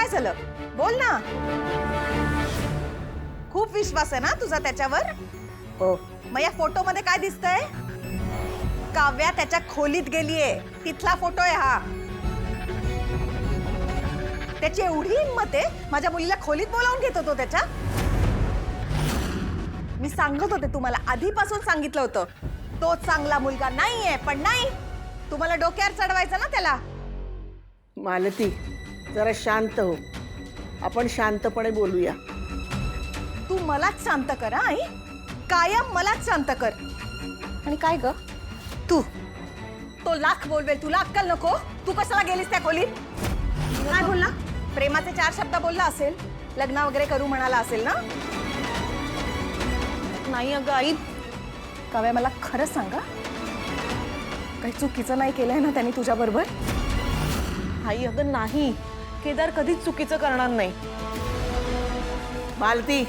काय झालं? बोल ना. खूप विश्वास आहे ना तुझा त्याच्यावर? हो. मग या फोटो मध्ये काय दिसतंय? काव्या त्याच्या खोलीत गेलीये, तिथला फोटो आहे हा. त्याची एवढी हिंमत आहे, माझ्या मुलीला खोलीत बोलावून घेत होतो त्याच्या. मी सांगत होते तुम्हाला, आधीपासून सांगितलं होतं, तो चांगला मुलगा नाहीये. पण नाही, तुम्हाला डोक्यावर चढवायचं ना त्याला. मालती, जरा शांत हो. आपण शांतपणे बोलूया. तू मलाच शांत कर हा, आई. कायम मलाच शांत कर. आणि काय ग तू, तो लाख बोलवेल, तुला अक्कल नको? तू कशाला गेलीस त्या खोलीत? काय बोलला? प्रेमाचे 4 शब्द बोलला असेल, लग्न वगैरे करू म्हणाला असेल ना? नाही अगं आई, काव्या मला खरं सांगा, काही चुकीचं नाही केलंय ना त्यांनी तुझ्या बरोबर? आई अगं नाही, केदार कधीच चुकीचं करणार नाही. मालती,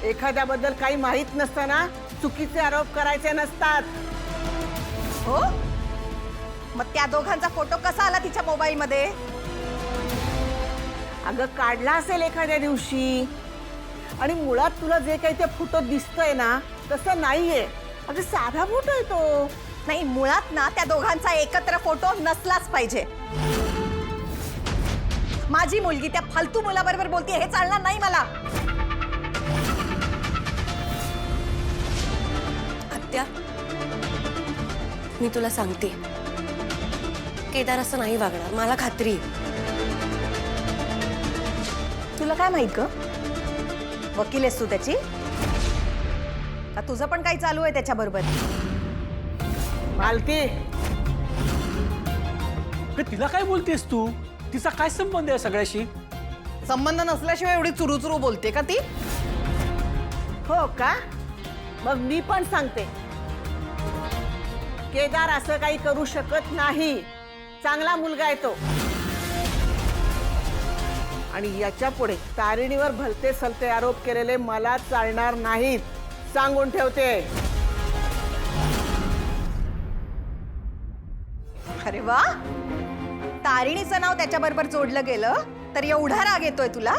एखाद्याबद्दल काही माहित नसताना चुकीचे आरोप करायचे नसतात. हो, मग त्या दोघांचा फोटो कसा आला तिच्या मोबाईल मध्ये? अगं काढला असेल एखाद्या दिवशी. आणि मुळात तुला जे काही ते फोटो दिसतोय ना, तसं नाहीये. अगं साधा फोटो आहे तो. नाही, मुळात ना त्या दोघांचा एकत्र फोटो नसलाच पाहिजे. माझी मुलगी त्या फालतू मुलाबरोबर बोलते, हे चालणार नाही मला. आत्या, मी तुला सांगते, केदार असं नाही वागणार, मला खात्री आहे. तुला काय माहित ग? वकील आहेस तू त्याची? का तुझं पण काही चालू आहे त्याच्याबरोबर? मालती, तिला काय बोलतेस तू? तिचा काय संबंध आहे सगळ्याशी? संबंध नसल्याशिवाय एवढी चुरू बोलते का ती? हो का? मग मी पण सांगते, केदार असं काही करू शकत नाही. चांगला मुलगा आहे तो. आणि याच्या पुढे तारिणीवर भलते सलते आरोप केलेले मला चालणार नाहीत, सांगून ठेवते. अरे वा, तारिणीचं नाव त्याच्याबरोबर जोडलं गेलं तर एवढा राग येतोय तुला?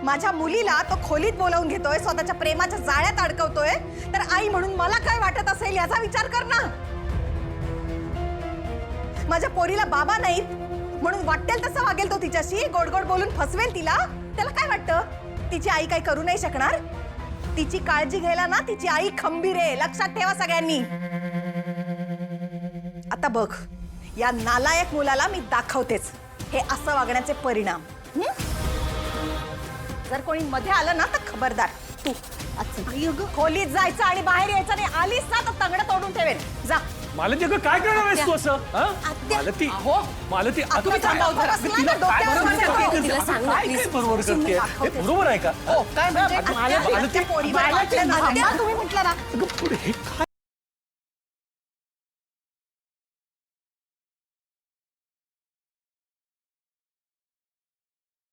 माझ्या मुलीला तो खोलीत बोलावून घेतोय, स्वतःच्या प्रेमाच्या जाळ्यात अडकवतोय, तर आई म्हणून मला काय वाटत असेल याचा विचार कर ना. माझ्या पोरीला बाबा नाहीत म्हणून वाटेल तसं वागेल तो तिच्याशी, गोड गोड बोलून फसवेल तिला. त्याला काय वाटतं तिची आई काही करू नाही शकणार? तिची काळजी घ्यायला ना तिची आई खंबीर आहे, लक्षात ठेवा सगळ्यांनी. आता बघ, या नालायक मुलाला मी दाखवतेच हे असं वागण्याचे परिणाम. जर कोणी मध्ये आलं ना तर खबरदार. तू खोलीत जायचं आणि बाहेर यायचं नाही. आलीस ना तर तंगड तोडून ठेवेल. जा. मालती, अगं काय करणार आहेस तू असं? मालती, हो मालती, तुम्ही काय- थांबा, अगं, बसला तिला ना काय डोक्यावर बरोबर माझ्या. करते? तिला अगं, सांग ना, काय please. बरोबर करते? हे दाखवते. बरोबर आहे का? काय म्हणजे मालती, तुम्ही म्हटलं ना अगं, पुढे हे काय?